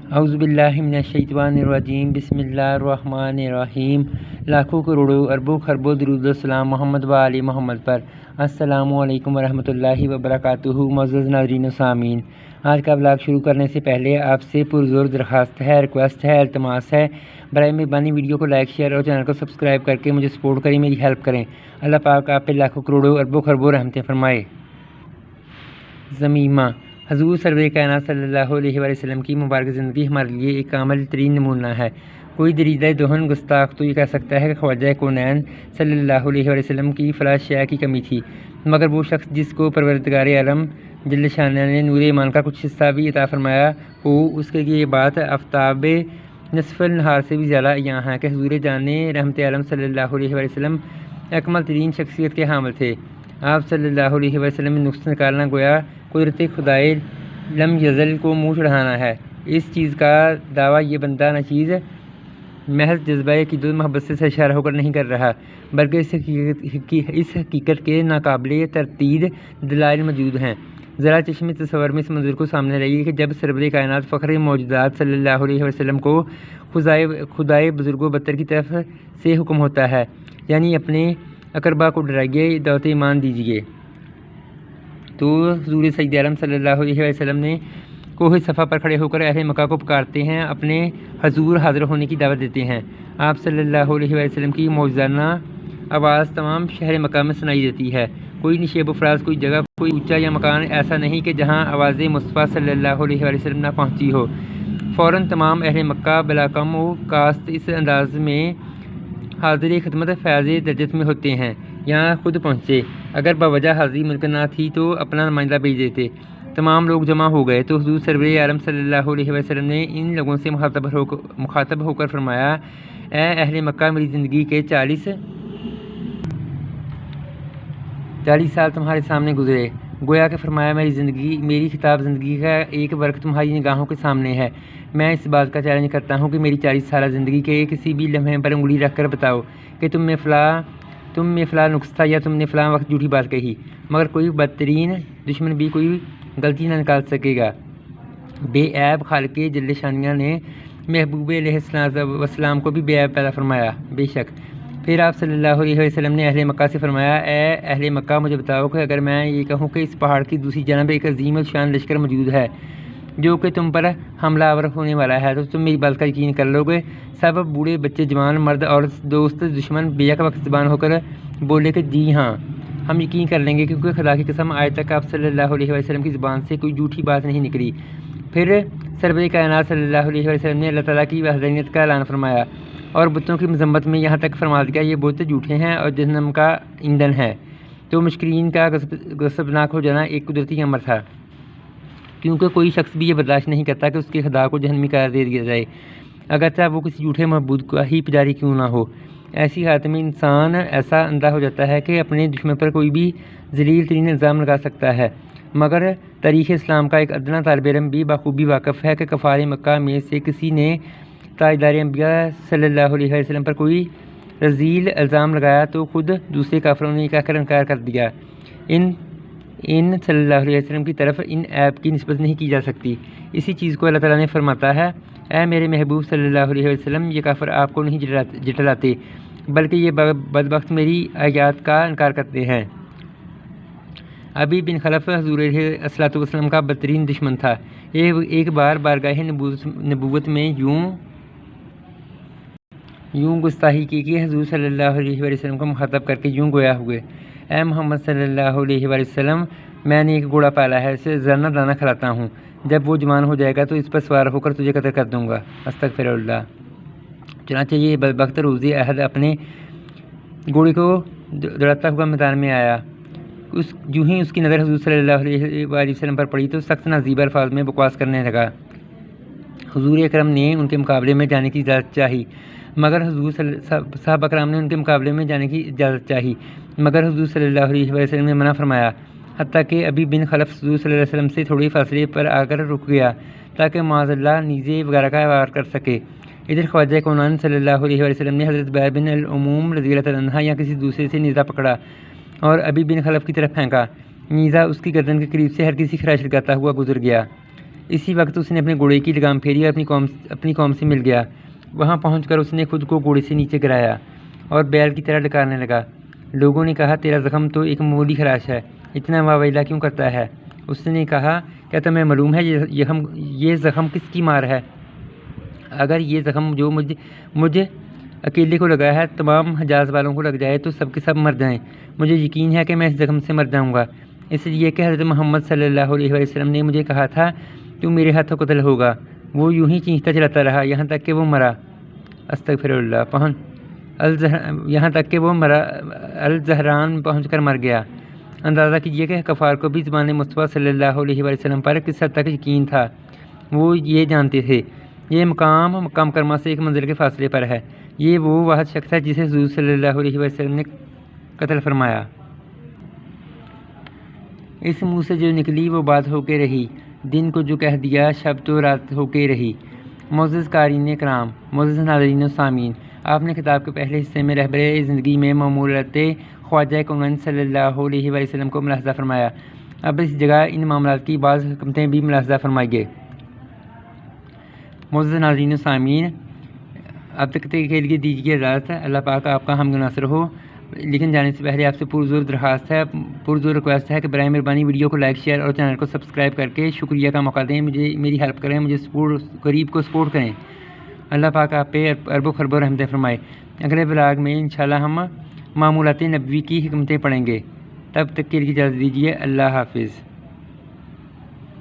اعوذ باللہ من الشیطان الرجیم بسم اللہ الرحمن الرحیم۔ لاکھوں کروڑوں اربوں خربوں درود و سلام محمد و آل محمد پر۔ السلام علیکم ورحمۃ اللہ وبرکاتہ۔ معزز ناظرین و سامعین، آج کا ولاگ شروع کرنے سے پہلے آپ سے پرزور درخواست ہے، ریکویسٹ ہے، التماس ہے، برائے مہربانی ویڈیو کو لائک، شیئر اور چینل کو سبسکرائب کر کے مجھے سپورٹ کریں، میری ہیلپ کریں۔ اللہ پاک آپ پہ لاکھوں کروڑوں اربوں خربوں رحمتیں فرمائے۔ ضمیمہ: حضور سرور کائنات صلی اللہ علیہ وآلہ وسلم کی مبارک زندگی ہمارے لیے ایک کامل ترین نمونہ ہے۔ کوئی دریدہ دہن گستاخ تو یہ کہہ سکتا ہے کہ خواجہ کونین صلی اللہ علیہ وآلہ وسلم کی فلاں شے کی کمی تھی، مگر وہ شخص جس کو پروردگار عالم جل شانہ نے نور ایمان کا کچھ حصہ بھی عطا فرمایا ہو، اس کے لیے یہ بات آفتاب نصف النہار سے بھی زیادہ عیاں ہے کہ حضور جان رحمت عالم صلی اللہ علیہ وآلہ وسلم اکمل ترین شخصیت کے حامل تھے۔ آپ صلی اللہ علیہ وآلہ وسلم میں نقص نکالنا گویا قدرت خدائے لم یزل کو منہ چڑھانا ہے۔ اس چیز کا دعویٰ یہ بندہ نچیز محض جذبہ عقیدت و محبت سے سرشار ہو کر نہیں کر رہا، بلکہ اس حقیقت کے ناقابل تردید دلائل موجود ہیں۔ ذرا چشم تصور میں اس منظر کو سامنے لائیے کہ جب سرور کائنات فخر موجودات صلی اللہ علیہ وسلم کو خدائے بزرگ و برتر کی طرف سے حکم ہوتا ہے، یعنی اپنے اقربا کو ڈرائیے، دعوت ایمان دیجیے، تو حضور سید عالم صلی اللہ علیہ وسلم نے کوہ صفا پر کھڑے ہو کر اہل مکہ کو پکارتے ہیں، اپنے حضور حاضر ہونے کی دعوت دیتے ہیں۔ آپ صلی اللہ علیہ وسلم کی معجزانہ آواز تمام شہر مکہ میں سنائی دیتی ہے۔ کوئی نشیب و فراز، کوئی جگہ، کوئی اونچا یا مکان ایسا نہیں کہ جہاں آواز مصطفیٰ صلی اللہ علیہ وسلم نہ پہنچی ہو۔ فوراً تمام اہل مکہ بلا کم و کاست اس انداز میں حاضر خدمت فیض درجت میں ہوتے ہیں، یہاں خود پہنچے، اگر باوجہ حاضری ممکن نہ تھی تو اپنا نمائندہ بھیج دیتے۔ تمام لوگ جمع ہو گئے تو حضور سرور عالم صلی اللہ علیہ وسلم نے ان لوگوں سے مخاطب ہو کر فرمایا، اے اہل مکہ، میری زندگی کے 40 سال تمہارے سامنے گزرے۔ گویا کہ فرمایا، میری خطاب زندگی کا ایک ورق تمہاری نگاہوں کے سامنے ہے۔ میں اس بات کا چیلنج کرتا ہوں کہ میری 40 سالہ زندگی کے کسی بھی لمحے پر انگلی رکھ کر بتاؤ کہ تم میں فلاں نقص تھا یا تم نے فلاں وقت جھوٹی بات کہی، مگر کوئی بدترین دشمن بھی کوئی غلطی نہ نکال سکے گا۔ بے عیب خالق جل شانہ نے محبوب علیہ السلام کو بھی بے عیب پیدا فرمایا، بے شک۔ پھر آپ صلی اللہ علیہ وسلم نے اہل مکہ سے فرمایا، اے اہل مکہ، مجھے بتاؤ کہ اگر میں یہ کہوں کہ اس پہاڑ کی دوسری جانب ایک عظیم الشان لشکر موجود ہے جو کہ تم پر حملہ آور ہونے والا ہے، تو تم میری بات کا یقین کر لو گے؟ سب بوڑھے، بچے، جوان، مرد، عورت، دوست، دشمن بے یک وقت زبان ہو کر بولے کہ جی ہاں، ہم یقین کر لیں گے، کیونکہ خدا کی قسم آج تک آپ صلی اللہ علیہ وسلم کی زبان سے کوئی جھوٹی بات نہیں نکلی۔ پھر سرور کائنات صلی اللہ علیہ وسلم نے اللہ تعالیٰ کی وحدانیت کا اعلان فرمایا اور بتوں کی مذمت میں یہاں تک فرما دیا، یہ بت جھوٹے ہیں اور جہنم کا ایندھن ہے۔ تو مشکرین کا غضبناک ہو جانا ایک قدرتی امر تھا، کیونکہ کوئی شخص بھی یہ برداشت نہیں کرتا کہ اس کے خدا کو جہنمی قرار دے دیا جائے، اگرچہ وہ کسی جھوٹے معبود کا ہی پجاری کیوں نہ ہو۔ ایسی حالت میں انسان ایسا اندھا ہو جاتا ہے کہ اپنے دشمن پر کوئی بھی ذلیل ترین الزام لگا سکتا ہے، مگر تاریخ اسلام کا ایک ادنیٰ طالب علم بھی بخوبی واقف ہے کہ کفار مکہ میں سے کسی نے تاجدار انبیاء صلی اللہ علیہ وسلم پر کوئی رذیل الزام لگایا تو خود دوسرے کافروں نے یہ کہہ کر انکار کر دیا، ان صلی اللہ علیہ وسلم کی طرف ان عیب کی نسبت نہیں کی جا سکتی۔ اسی چیز کو اللہ تعالیٰ نے فرماتا ہے، اے میرے محبوب صلی اللہ علیہ وسلم، یہ کافر آپ کو نہیں جھٹلاتے، بلکہ یہ بدبخت میری آیات کا انکار کرتے ہیں۔ ابی بن خلف حضور علیہ السلام کا بدترین دشمن تھا۔ ایک بار بارگاہ نبوت میں یوں گستاخی کی کہ حضور صلی اللہ علیہ وسلم کو مخاطب کر کے یوں گویا ہوئے، اے محمد صلی اللہ علیہ وسلم، میں نے ایک گھوڑا پالا ہے، اسے دانہ دانہ کھلاتا ہوں، جب وہ جوان ہو جائے گا تو اس پر سوار ہو کر تجھے قتل کر دوں گا، استغفر اللہ۔ چنانچہ یہ بدبخت روز احد اپنے گھوڑے کو دوڑاتا ہوا میدان میں آیا، جو ہی اس کی نظر حضور صلی اللہ علیہ وسلم پر پڑی تو سخت نازیبہ الفاظ میں بکواس کرنے لگا۔ حضور اکرم نے ان کے مقابلے میں جانے کی اجازت چاہی، مگر حضور صلی اللہ علیہ وسلم نے منع فرمایا، حتیٰ کہ ابی بن خلف حضور صلی اللہ علیہ وسلم سے تھوڑے فاصلے پر آ کر رک گیا تاکہ معاذ اللہ نیزے وغیرہ کا وار کر سکے۔ ادھر خواجہ کونین صلی اللہ علیہ وسلم نے حضرت زبیر بن العوام رضی اللہ تعالیٰ عنہ یا کسی دوسرے سے نیزہ پکڑا اور ابی بن خلف کی طرف پھینکا۔ نیزہ اس کی گردن کے قریب سے ہر کسی خراش لگاتا ہوا گزر گیا۔ اسی وقت اس نے اپنے گھوڑے کی لگام پھیری اور اپنی قوم سے مل گیا۔ وہاں پہنچ کر اس نے خود کو گھوڑے سے نیچے گرایا اور بیل کی طرح ڈکارنے لگا۔ لوگوں نے کہا تیرا زخم تو ایک معمولی خراش ہے، اتنا واویلا کیوں کرتا ہے؟ اس نے کہا کیا تمہیں معلوم ہے یہ زخم کس کی مار ہے؟ اگر یہ زخم جو مجھے اکیلے کو لگا ہے تمام حجاز والوں کو لگ جائے تو سب کے سب مر جائیں۔ مجھے یقین ہے کہ میں اس زخم سے مر جاؤں گا، اس لیے کہ حضرت محمد صلی اللہ علیہ وسلم نے مجھے کہا تھا تو میرے ہاتھوں قتل ہوگا۔ وہ یوں ہی چیختا چلاتا رہا یہاں تک کہ وہ مرا۔ استغفر اللہ یہاں تک کہ وہ الزہران پہنچ کر مر گیا۔ اندازہ کیجیے کہ کفار کو بھی زبان مصطفیٰ صلی اللہ علیہ وسلم پر کس حد تک یقین تھا۔ وہ یہ جانتے تھے یہ مقام مقام کرما سے ایک منزل کے فاصلے پر ہے، یہ وہ واحد شخص ہے جسے حضور صلی اللہ علیہ وسلم نے قتل فرمایا۔ اس منہ سے جو نکلی وہ بات ہو کے رہی، دن کو جو کہہ دیا شب تو رات ہو کے رہی۔ معزز قارئین کرام، معزز ناظرین و سامعین، آپ نے کتاب کے پہلے حصے میں رہبر زندگی میں معمولات خواجہ کونین صلی اللہ علیہ وسلم کو ملاحظہ فرمایا۔ اب اس جگہ ان معاملات کی بعض حکمتیں بھی ملاحظہ فرمائیے۔ معزز ناظرین و سامعین، اب تک کے لیے دیجیے اجازت، اللہ پاک آپ کا حمد و ناصر ہو۔ لیکن جانے سے پہلے آپ سے پرزور درخواست ہے، پرزور ریکویسٹ ہے کہ برائے مہربانی ویڈیو کو لائک، شیئر اور چینل کو سبسکرائب کر کے شکریہ کا موقع دیں، میری ہیلپ کریں، مجھے غریب کو سپورٹ کریں۔ اللہ پاک آپ پہ ارب و خرب و رحمتیں فرمائے۔ اگلے ولاگ میں انشاءاللہ ہم معمولات نبوی کی حکمتیں پڑھیں گے، تب تک کے لیے اجازت دیجیے، اللہ حافظ۔